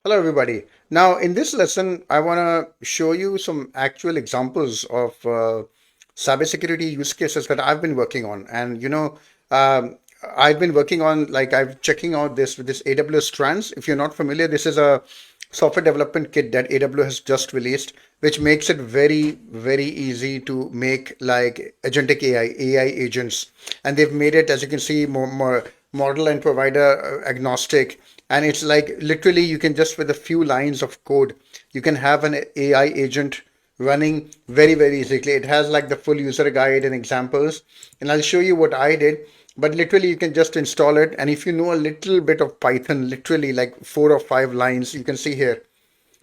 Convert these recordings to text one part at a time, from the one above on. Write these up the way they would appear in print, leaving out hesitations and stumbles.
Hello, everybody. Now, in this lesson, I want to show you some actual examples of cybersecurity use cases that I've been working on. Um, I've been working on, like, I'm checking out this with this AWS Strands. If you're not familiar, this is a software development kit that AWS has just released, which makes it very, very easy to make like agentic AI agents. And they've made it, as you can see, more model and provider agnostic. And it's like literally you can just with a few lines of code, you can have an AI agent running very, very easily. It has like the full user guide and examples. And I'll show you what I did. But literally, you can just install it. And if you know a little bit of Python, literally like 4 or 5 lines, you can see here,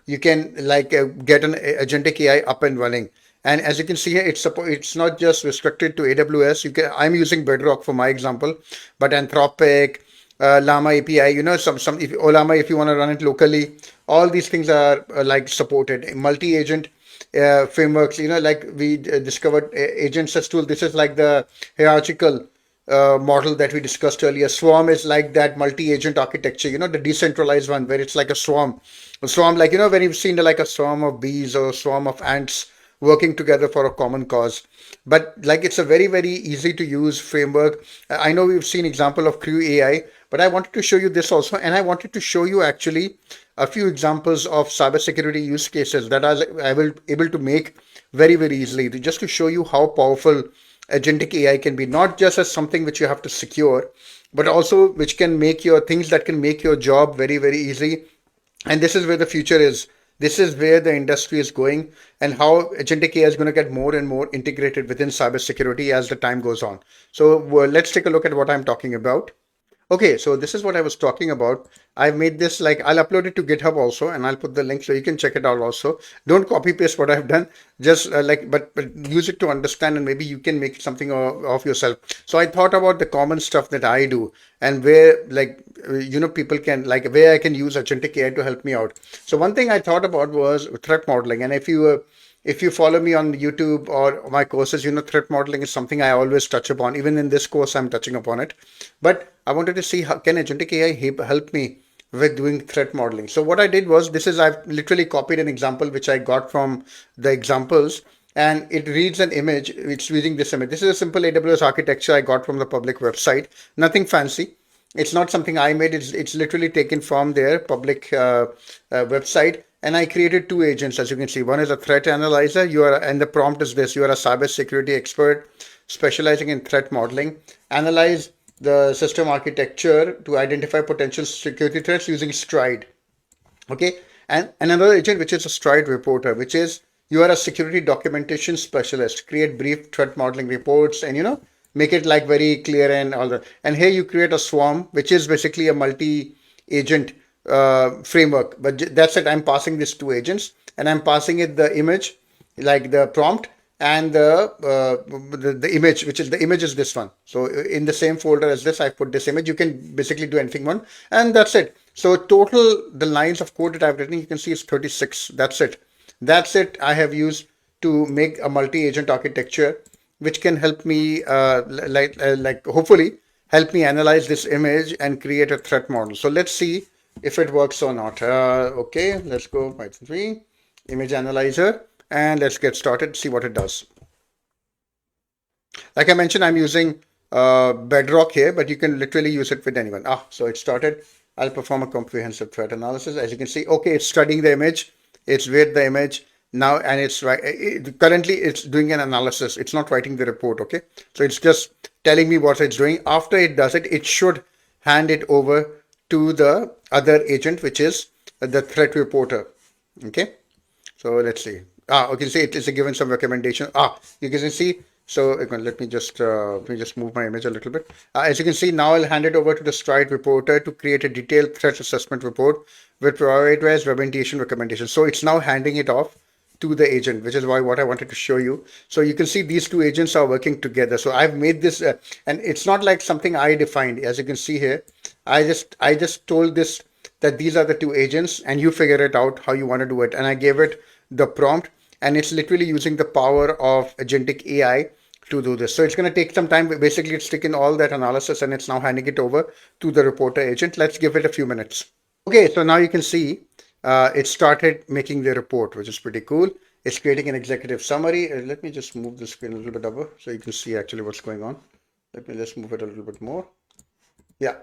you can like get an agentic AI up and running. And as you can see here, it's not just restricted to AWS. I'm using Bedrock for my example, but Anthropic, Llama API, some if Olama, if you want to run it locally, all these things are like supported. Multi-agent frameworks, like we discovered agent search tool. This is like the hierarchical model that we discussed earlier. Swarm is like that multi-agent architecture, the decentralized one where it's like a swarm. A swarm, like, when you've seen like a swarm of bees or a swarm of ants working together for a common cause. But like it's a very, very easy to use framework. I know we've seen example of Crew AI, but I wanted to show you this also. And I wanted to show you actually a few examples of cybersecurity use cases that I will able to make very, very easily, just to show you how powerful agentic AI can be, not just as something which you have to secure, but also which can make your things that can make your job very, very easy. And this is where the future is. This is where the industry is going, and how agentic AI is going to get more and more integrated within cybersecurity as the time goes on. So let's take a look at what I'm talking about. Okay, so this is what I was talking about. I've made this, like, I'll upload it to GitHub also, and I'll put the link so you can check it out also. Don't copy paste what I've done, just but use it to understand, and maybe you can make something of yourself. So I thought about the common stuff that I do, and where, like, people can, like, where I can use agentic AI to help me out. So one thing I thought about was threat modeling, and if you follow me on YouTube or my courses, threat modeling is something I always touch upon. Even in this course, I'm touching upon it. But I wanted to see how can agentic AI help me with doing threat modeling. So what I did was, I've literally copied an example which I got from the examples, and it reads an image. It's reading this image. This is a simple AWS architecture I got from the public website. Nothing fancy. It's not something I made. It's literally taken from their public website. And I created two agents, as you can see. One is a threat analyzer. And the prompt is this: you are a cybersecurity expert specializing in threat modeling. Analyze the system architecture to identify potential security threats using Stride. Okay, and another agent which is a Stride reporter, which is you are a security documentation specialist. Create brief threat modeling reports, and make it like very clear and all that. And here you create a swarm, which is basically a multi-agent framework. But that's it. I'm passing this to agents, and I'm passing it the image, like the prompt, and the image, which is the image is this one. So in the same folder as this, I put this image. You can basically do anything one, and that's it. So total the lines of code that I've written, you can see is 36. That's it. That's it. I have used to make a multi-agent architecture, which can help me, like hopefully help me analyze this image and create a threat model. So let's see if it works or not. Okay, let's go Python 3 image analyzer, and let's get started, see what it does. Like I mentioned, I'm using Bedrock here, but you can literally use it with anyone. So it started. I'll perform a comprehensive threat analysis. As you can see, okay, it's studying the image. It's with the image now, and it's right. Currently, it's doing an analysis. It's not writing the report. Okay, so it's just telling me what it's doing. After it does it, it should hand it over to the other agent, which is the threat reporter. Okay, so let's see. Okay, see it is given some recommendation. You can see. So let me just move my image a little bit. As you can see, now I'll hand it over to the Stride reporter to create a detailed threat assessment report with prioritized remediation recommendations. So it's now handing it off to the agent, which is why what I wanted to show you. So you can see these two agents are working together. So I've made this, and it's not like something I defined. As you can see here, I just told this that these are the two agents, and you figure it out how you want to do it. And I gave it the prompt, and it's literally using the power of agentic AI to do this. So it's going to take some time. Basically, it's taken all that analysis and it's now handing it over to the reporter agent. Let's give it a few minutes. Okay, so now you can see it started making the report, which is pretty cool. It's creating an executive summary. Let me just move the screen a little bit over so you can see actually what's going on. Let me just move it a little bit more. Yeah.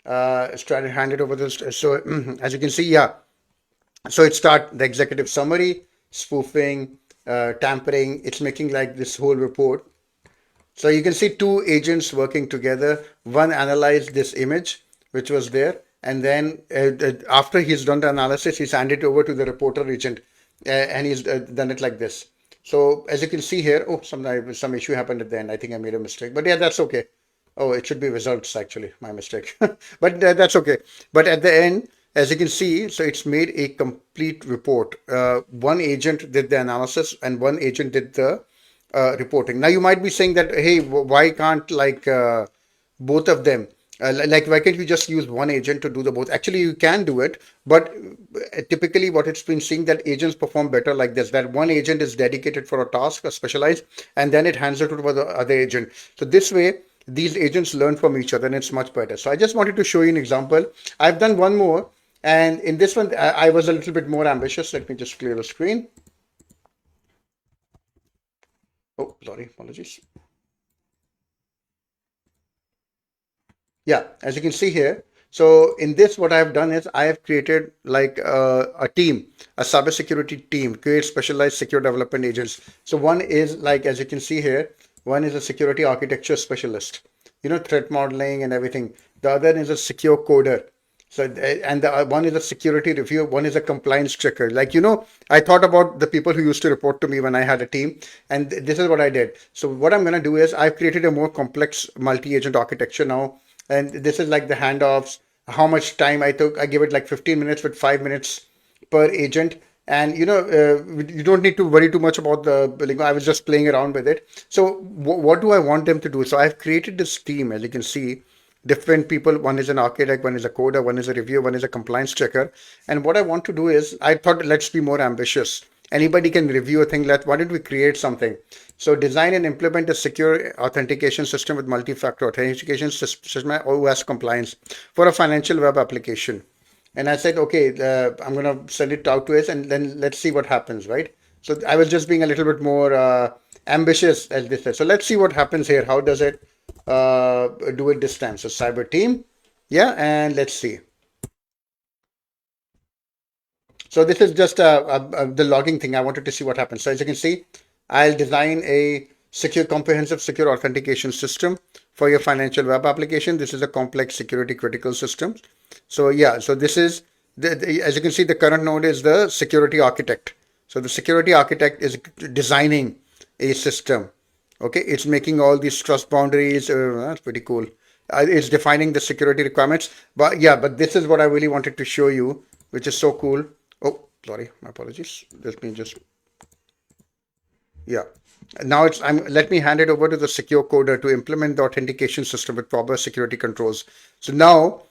It's trying to hand it over this. So as you can see, yeah. So it start the executive summary, spoofing, tampering. It's making like this whole report. So you can see two agents working together. One analyzed this image, which was there, and then after he's done the analysis, he's handed it over to the reporter agent, and he's done it like this. So as you can see here, oh, some issue happened at the end. I think I made a mistake, but yeah, that's okay. Oh, it should be results actually, my mistake. But that's okay. But at the end, as you can see, so it's made a complete report. One agent did the analysis and one agent did the reporting. Now you might be saying that, hey, why can't like both of them? Like, why can't you just use one agent to do the both? Actually, you can do it, but typically, what it's been seeing that agents perform better like this. That one agent is dedicated for a task, a specialized, and then it hands it to the other agent. So this way, these agents learn from each other, and it's much better. So I just wanted to show you an example. I've done one more, and in this one, I was a little bit more ambitious. Let me just clear the screen. Oh, sorry, apologies. Yeah, as you can see here. So in this, what I've done is I have created like a team, a cybersecurity team, create specialized secure development agents. So one is like, as you can see here, one is a security architecture specialist, threat modeling and everything. The other is a secure coder. So, and the one is a security review, one is a compliance checker. Like, I thought about the people who used to report to me when I had a team, and this is what I did. So, what I'm going to do is I've created a more complex multi agent architecture now. And this is like the handoffs, how much time I took. I give it like 15 minutes with 5 minutes per agent. And you don't need to worry too much about the billing. I was just playing around with it. So what do I want them to do? So I've created this team, as you can see, different people. One is an architect, one is a coder, one is a reviewer, one is a compliance checker. And what I want to do is, I thought, let's be more ambitious. Anybody can review a thing. Why don't we create something? So design and implement a secure authentication system with multi-factor authentication system OS compliance for a financial web application. And I said, okay, I'm going to send it out to us and then let's see what happens, right? So I was just being a little bit more ambitious, as they said. So let's see what happens here. How does it do it this time? So cyber team. Yeah, and let's see. So this is just the logging thing. I wanted to see what happens. So as you can see, I'll design a secure, comprehensive secure authentication system for your financial web application. This is a complex security critical system. So yeah, so this is, as you can see, the current node is the security architect. So the security architect is designing a system. Okay, it's making all these trust boundaries. That's pretty cool. It's defining the security requirements. But yeah, but this is what I really wanted to show you, which is so cool. Oh, sorry, my apologies. Let me just, yeah. Now let me hand it over to the secure coder to implement the authentication system with proper security controls. So now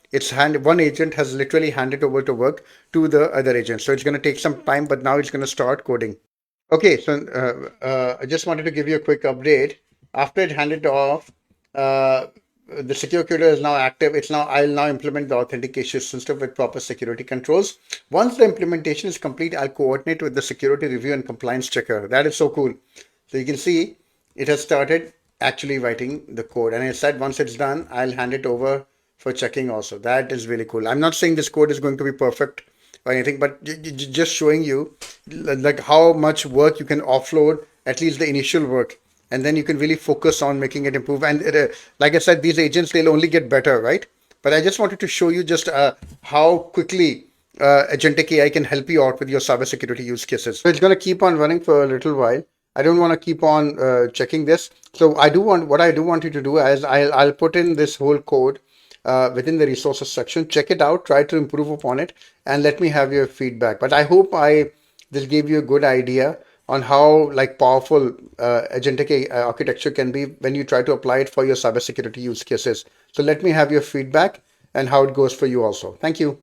one agent has literally handed over the work to the other agent. So it's going to take some time, but now it's going to start coding. Okay, so I just wanted to give you a quick update. After it handed off, uh, the secure coder is now active. I'll now implement the authentication system with proper security controls. Once the implementation is complete, I'll coordinate with the security review and compliance checker. That is so cool. So you can see it has started actually writing the code. And I said once it's done, I'll hand it over for checking also. That is really cool. I'm not saying this code is going to be perfect or anything, but just showing you like how much work you can offload, at least the initial work, and then you can really focus on making it improve. And like I said, these agents, they'll only get better, right? But I just wanted to show you just how quickly Agentic AI can help you out with your cybersecurity use cases. So it's going to keep on running for a little while. I don't want to keep on checking this. So what I do want you to do is I'll put in this whole code within the resources section. Check it out, try to improve upon it, and let me have your feedback. But I hope this gave you a good idea on how like powerful agentic architecture can be when you try to apply it for your cybersecurity use cases. So let me have your feedback and how it goes for you also. Thank you.